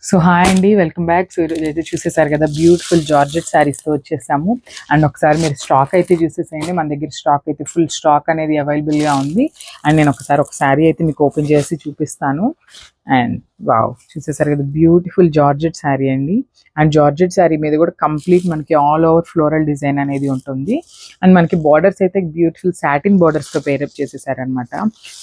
So hi అండి, welcome back. So ఈరోజు అయితే చూసేసారు కదా, బ్యూటిఫుల్ జార్జెట్ శారీస్తో వచ్చేసాము. అండ్ ఒకసారి మీరు స్టాక్ అయితే చూసేసేయండి. మన దగ్గర స్టాక్ అయితే ఫుల్ స్టాక్ అనేది అవైలబుల్గా ఉంది. అండ్ నేను ఒకసారి ఒక శారీ అయితే మీకు ఓపెన్ చేసి చూపిస్తాను. అండ్ వావ్, చూసేసారు కదా, బ్యూటిఫుల్ జార్జెట్ శారీ అండి. అండ్ జార్జెట్ శారీ మీద కూడా కంప్లీట్ మనకి ఆల్ ఓవర్ ఫ్లోరల్ డిజైన్ అనేది ఉంటుంది. అండ్ మనకి బార్డర్స్ అయితే బ్యూటిఫుల్ సాటిన్ బార్డర్స్తో పేరప్ చేసేసారనమాట.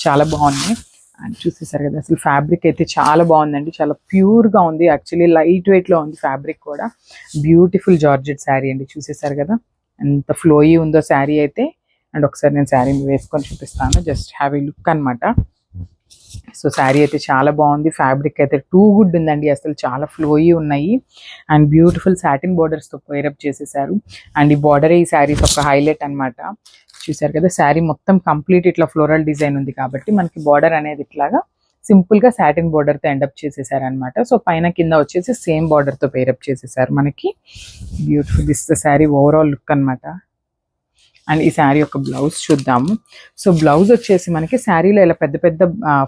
చాలా బాగున్నాయి. అండ్ చూసేసారు కదా, అసలు ఫ్యాబ్రిక్ అయితే చాలా బాగుందండి. చాలా ప్యూర్గా ఉంది, యాక్చువల్లీ లైట్ వెయిట్లో ఉంది ఫ్యాబ్రిక్ కూడా. బ్యూటిఫుల్ జార్జెట్ శారీ అండి. చూసేసారు కదా ఎంత ఫ్లోయీ ఉందో శారీ అయితే. అండ్ ఒకసారి నేను శారీ వేసుకొని చూపిస్తాను, జస్ట్ హ్యావ్ ఏ లుక్ అనమాట. సో శారీ అయితే చాలా బాగుంది. ఫ్యాబ్రిక్ అయితే టూ గుడ్ ఉందండి, అసలు చాలా ఫ్లోయీ ఉన్నాయి. అండ్ బ్యూటిఫుల్ సాటిన్ బార్డర్స్తో పేరప్ చేసేసారు. అండ్ ఈ బార్డర్ ఈ శారీస్ ఒక హైలైట్ అనమాట. చూసారు కదా, శారీ మొత్తం కంప్లీట్ ఇట్లా ఫ్లోరల్ డిజైన్ ఉంది కాబట్టి మనకి బార్డర్ అనేది ఇట్లాగా సింపుల్ గా సాటిన్ బార్డర్ తో ఎండప్ చేసేసారు అనమాట. సో పైన కింద వచ్చేసి సేమ్ బార్డర్ తో పేరప్ చేసేసారు మనకి. Beautiful this the sari overall look అనమాట. అండ్ ఈ శారీ యొక్క బ్లౌజ్ చూద్దాము. సో బ్లౌజ్ వచ్చేసి మనకి శారీలో ఇలా పెద్ద పెద్ద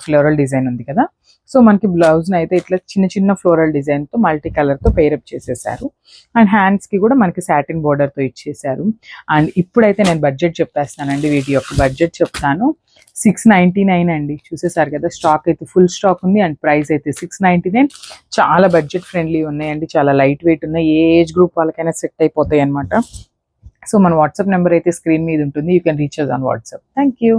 ఫ్లోరల్ డిజైన్ ఉంది కదా. సో మనకి బ్లౌజ్ని అయితే ఇట్లా చిన్న చిన్న ఫ్లోరల్ డిజైన్తో మల్టీ కలర్తో పేరప్ చేసేసారు. అండ్ హ్యాండ్స్కి కూడా మనకి సాటిన్ బోర్డర్తో ఇచ్చేసారు. అండ్ ఇప్పుడైతే నేను బడ్జెట్ చెప్పేస్తానండి, వీటి యొక్క బడ్జెట్ చెప్తాను. 699 అండి. చూసేసారు కదా, స్టాక్ అయితే ఫుల్ స్టాక్ ఉంది. అండ్ ప్రైస్ అయితే 699. చాలా బడ్జెట్ ఫ్రెండ్లీ ఉన్నాయండి, చాలా లైట్ వెయిట్ ఉన్నాయి. ఏ ఏజ్ గ్రూప్ వాళ్ళకైనా సెట్ అయిపోతాయి అనమాట. సో మన వాట్సాప్ నెంబర్ అయితే స్క్రీన్ మీద ఉంటుంది. You can reach us on WhatsApp. Thank you.